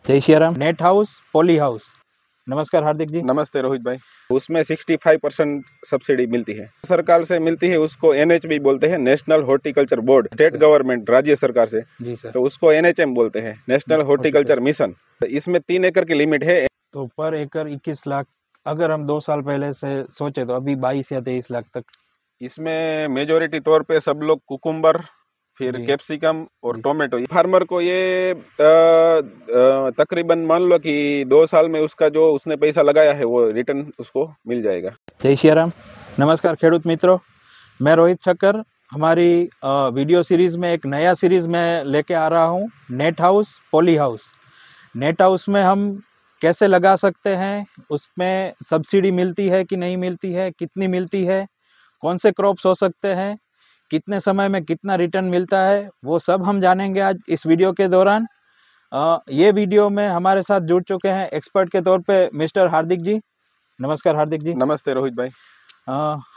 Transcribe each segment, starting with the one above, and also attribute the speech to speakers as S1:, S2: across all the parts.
S1: जय Shri Ram. Net house, poly house. नमस्कार हार्दिक जी।
S2: नमस्ते रोहित भाई। उसमें 65% सब्सिडी मिलती है, सरकार से मिलती है। उसको NHB बोलते हैं, national horticulture board. State government राज्य सरकार से
S1: जी सर।
S2: तो उसको NHM बोलते हैं, नेशनल हॉर्टिकल्चर मिशन। तो इसमें 3 एकड़ की लिमिट है।
S1: तो पर एकड़ 21 लाख, अगर हम 2 साल पहले से सोचे तो अभी 22 या 23 लाख तक।
S2: इसमें मेजोरिटी तौर पे सब लोग कुकुम्बर, फिर
S1: जी।
S2: कैप्सिकम और
S1: जी।
S2: टोमेटो। फार्मर को ये तकरीबन मान लो कि 2 साल में उसका जो उसने पैसा लगाया है वो रिटर्न उसको मिल जाएगा।
S1: जय श्री राम। नमस्कार खेडूत मित्रों, मैं रोहित ठक्कर। हमारी वीडियो सीरीज़ में एक नया सीरीज़ में लेके आ रहा हूँ, net house, poly house. Net house में हम कैसे लगा सकते हैं, उसमें सब्सिडी मिलती है कि नहीं मिलती है, कितनी मिलती है, कौन से क्रॉप्स हो सकते हैं, कितने समय में कितना रिटर्न मिलता है, वो सब हम जानेंगे आज इस वीडियो के दौरान। ये वीडियो में हमारे साथ जुड़ चुके हैं एक्सपर्ट के तौर पे मिस्टर हार्दिक जी। नमस्कार हार्दिक जी।
S2: नमस्ते रोहित भाई।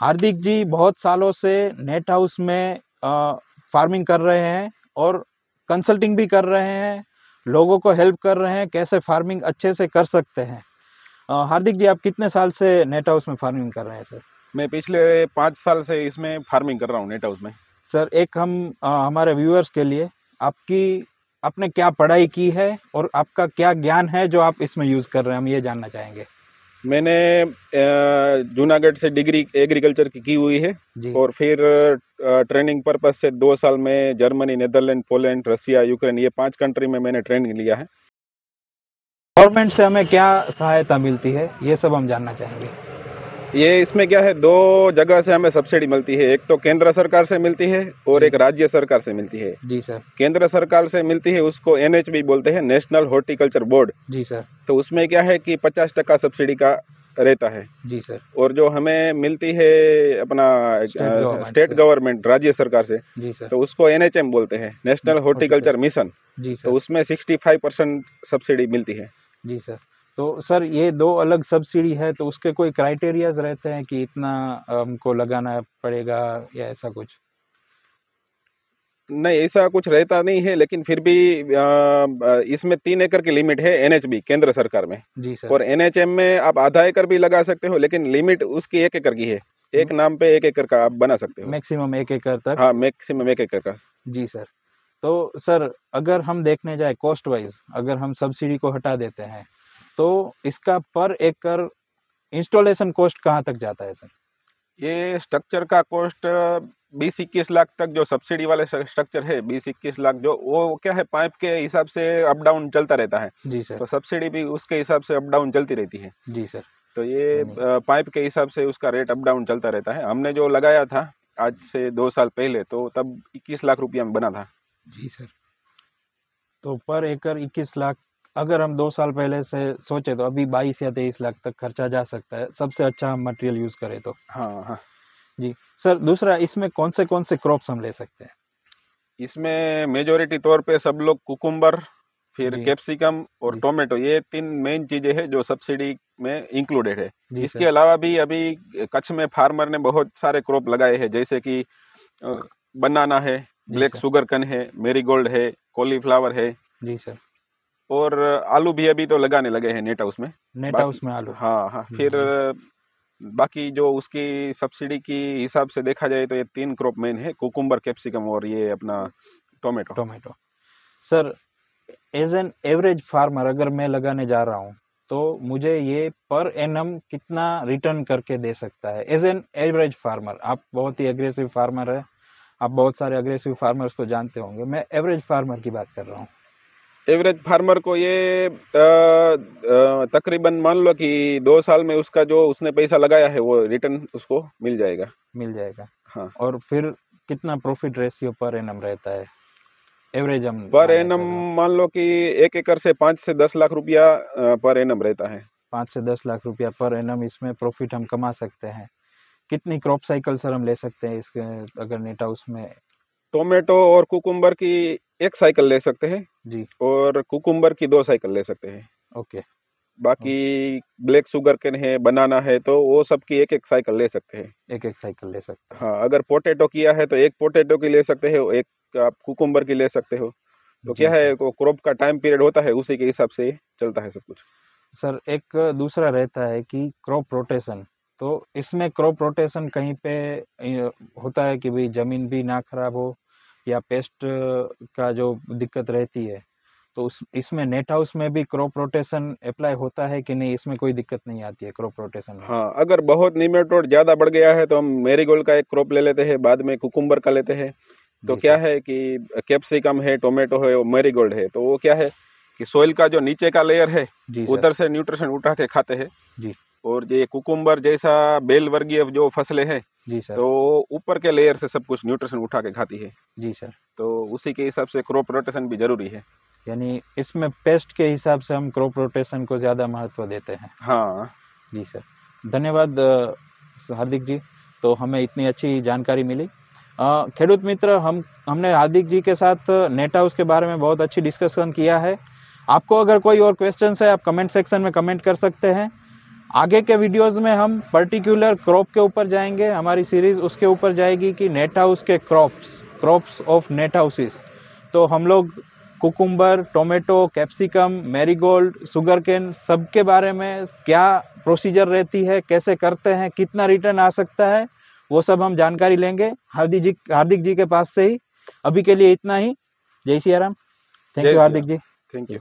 S1: हार्दिक जी बहुत सालों से नेट हाउस में फार्मिंग कर रहे हैं और कंसल्टिंग भी कर रहे हैं, लोगों को हेल्प कर रहे हैं कैसे फार्मिंग अच्छे से कर सकते हैं। हार्दिक जी, आप कितने साल से नेट हाउस में फार्मिंग कर रहे हैं सर?
S2: मैं पिछले 5 साल से इसमें फार्मिंग कर रहा हूँ नेट हाउस में।
S1: सर एक हम हमारे व्यूअर्स के लिए आपने क्या पढ़ाई की है और आपका क्या ज्ञान है जो आप इसमें यूज़ कर रहे हैं, हम ये जानना चाहेंगे।
S2: मैंने जूनागढ़ से डिग्री एग्रीकल्चर की हुई है
S1: जी।
S2: और फिर ट्रेनिंग पर्पज से 2 साल में जर्मनी, नेदरलैंड, पोलैंड, रसिया, यूक्रेन, ये 5 कंट्री में मैंने ट्रेनिंग लिया है।
S1: गवर्नमेंट से हमें क्या सहायता मिलती है, ये सब हम जानना चाहेंगे।
S2: ये इसमें क्या है, 2 जगह से हमें सब्सिडी मिलती है। एक तो केंद्र सरकार से मिलती है और
S1: जी।
S2: एक राज्य सरकार से मिलती है।
S1: जी सर।
S2: केंद्र सरकार से मिलती है, उसको NHB बोलते हैं, नेशनल हॉर्टिकल्चर बोर्ड।
S1: जी सर।
S2: तो उसमें क्या है कि 50% सब्सिडी का रहता है।
S1: जी सर।
S2: और जो हमें मिलती है अपना स्टेट गवर्नमेंट राज्य सरकार से,
S1: जी सर।
S2: तो उसको NHM बोलते हैं, नेशनल हॉर्टिकल्चर मिशन।
S1: जी
S2: तो
S1: सर।
S2: उसमें 65% सब्सिडी मिलती है।
S1: जी सर। तो सर ये 2 अलग सब्सिडी है, तो उसके कोई क्राइटेरियाज रहते हैं कि इतना हमको लगाना पड़ेगा या ऐसा कुछ?
S2: नहीं, ऐसा कुछ रहता नहीं है, लेकिन फिर भी इसमें 3 एकड़ की लिमिट है NHB केंद्र सरकार में।
S1: जी सर।
S2: और NHM में आप आधा एकड़ भी लगा सकते हो, लेकिन लिमिट उसकी 1 एकड़ की है। एक नाम पे 1 एकड़ का आप बना सकते हो।
S1: मैक्सिमम 1 एकड़ तक।
S2: हाँ, मैक्सिमम 1 एकड़ का।
S1: जी सर। तो सर अगर हम देखने जाए कॉस्ट वाइज, अगर हम सब्सिडी को हटा देते हैं तो इसका पर एकड़ इंस्टॉलेशन कॉस्ट कहाँ तक जाता है सर?
S2: ये स्ट्रक्चर का कॉस्ट 20-21 लाख तक, जो सब्सिडी वाले स्ट्रक्चर है 20-21 लाख, जो वो क्या है, पाइप के हिसाब से अप डाउन चलता रहता है।
S1: जी सर।
S2: तो सब्सिडी भी उसके हिसाब से अप डाउन चलती रहती है।
S1: जी सर।
S2: तो ये पाइप के हिसाब से उसका रेट अप डाउन चलता रहता है। हमने जो लगाया था आज से 2 साल पहले, तो तब 21 लाख रुपया में बना था।
S1: जी सर। तो पर एकड़ 21 लाख, अगर हम 2 साल पहले से सोचे तो अभी 22 या 23 लाख तक खर्चा जा सकता है, सबसे अच्छा हम मटेरियल यूज़ करें तो।
S2: हाँ हाँ।
S1: जी सर, दूसरा इसमें कौन से क्रॉप्स हम ले सकते हैं?
S2: इसमें मेजोरिटी तौर पे सब लोग कुकुम्बर, फिर
S1: जी।
S2: कैप्सिकम और
S1: जी।
S2: टोमेटो, ये 3 मेन चीजें हैं जो सब्सिडी में इंक्लूडेड है।
S1: जी
S2: इसके
S1: सर।
S2: अलावा भी अभी कच्छ में फार्मर ने बहुत सारे क्रॉप लगाए हैं, जैसे कि बनाना है,
S1: जी
S2: ब्लैक
S1: सर।
S2: शुगर कन है, मेरीगोल्ड है, कॉलीफ्लावर है,
S1: जी सर।
S2: और आलू भी अभी तो लगाने लगे हैं नेट हाउस में।
S1: नेट हाउस में आलू।
S2: हाँ हाँ। फिर
S1: जी।
S2: बाकी जो उसकी सब्सिडी की हिसाब से देखा जाए तो ये 3 क्रॉप मेन है, कुकुम्बर, कैप्सिकम और ये अपना tomato.
S1: Tomato. Sir as an average farmer अगर मैं लगाने जा रहा हूँ तो मुझे ये पर एनम कितना रिटर्न करके दे सकता है? एज एन एवरेज फार्मर, आप बहुत ही एग्रेसिव फार्मर है, आप बहुत सारे एग्रेसिव फार्मर्स को जानते होंगे, मैं एवरेज फार्मर की बात कर रहा हूँ।
S2: एवरेज फार्मर को ये तकरीबन मान लो कि 2 साल में उसका जो उसने पैसा लगाया है वो रिटर्न उसको मिल जाएगा।
S1: मिल जाएगा।
S2: हाँ।
S1: और फिर कितना प्रॉफिट रेशियो पर एनम रहता है एवरेज हम
S2: पर
S1: मानने
S2: एनम
S1: चले?
S2: मान लो कि 1 एकड़ से 5 से 10 लाख रुपया पर एनम रहता है।
S1: 5 से 10 लाख रुपया पर एनम इसमें प्रॉफिट हम कमा सकते हैं। कितनी क्रॉप साइकिल सर हम ले सकते हैं इसके, अगर नेट हाउस में?
S2: टोमेटो और कुकुम्बर की 1 साइकिल ले सकते हैं
S1: जी।
S2: और कुकुम्बर की 2 साइकिल ले सकते हैं।
S1: ओके।
S2: बाकी ब्लैक शुगर केन है, बनाना है, तो वो सब की 1-1 साइकिल ले सकते हैं।
S1: एक साइकिल ले सकते हैं।
S2: हाँ, अगर पोटैटो किया है तो 1 पोटैटो की ले सकते हो, 1 आप कुकुम्बर की ले सकते हो। तो
S1: जी
S2: क्या है
S1: सर।
S2: वो क्रॉप का टाइम पीरियड होता है, उसी के हिसाब से चलता है सब कुछ।
S1: सर एक दूसरा रहता है कि क्रॉप रोटेशन, तो इसमें क्रॉप रोटेशन कहीं पे होता है कि भाई ज़मीन भी ना खराब हो या पेस्ट का जो दिक्कत रहती है, तो उस इसमें नेट हाउस में भी क्रॉप रोटेशन अप्लाई होता है कि नहीं, इसमें कोई दिक्कत नहीं आती है क्रॉप रोटेशन में?
S2: हाँ, अगर बहुत निमेटोड ज्यादा बढ़ गया है तो हम मैरीगोल्ड का एक क्रॉप ले लेते हैं, बाद में कुकुम्बर का लेते हैं। तो
S1: जी
S2: क्या
S1: सर।
S2: है कि कैप्सिकम है, टोमेटो है, मैरीगोल्ड है, तो वो क्या है कि सोइल का जो नीचे का लेयर है
S1: जी सर।
S2: उधर से न्यूट्रिशन उठा के खाते हैं।
S1: जी।
S2: और ये कुकुम्बर जैसा बेल वर्गीय जो फसलें हैं
S1: जी सर।
S2: तो ऊपर के लेयर से सब कुछ न्यूट्रिशन उठा के खाती है।
S1: जी सर।
S2: तो उसी के हिसाब से क्रॉप रोटेशन भी जरूरी है।
S1: यानी इसमें पेस्ट के हिसाब से हम क्रॉप रोटेशन को ज़्यादा महत्व देते हैं।
S2: हाँ,
S1: जी सर, धन्यवाद हार्दिक जी। तो हमें इतनी अच्छी जानकारी मिली। खेडूत मित्र, हमने हार्दिक जी के साथ नेट हाउस के बारे में बहुत अच्छी डिस्कशन किया है। आपको अगर कोई और क्वेश्चंस है, आप कमेंट सेक्शन में कमेंट कर सकते हैं। आगे के वीडियोज़ में हम पर्टिकुलर क्रॉप के ऊपर जाएंगे, हमारी सीरीज़ उसके ऊपर जाएगी कि नेट हाउस के क्रॉप्स ऑफ नेट हाउसेस। तो हम लोग cucumber, tomato, capsicum, marigold, sugarcane सबके बारे में क्या प्रोसीजर रहती है, कैसे करते हैं, कितना रिटर्न आ सकता है, वो सब हम जानकारी लेंगे हार्दिक जी के पास से ही। अभी के लिए इतना ही। जय सिया राम। थैंक
S2: जय
S1: you
S2: Shri
S1: Hardik
S2: Ram.
S1: Ji.
S2: Thank you.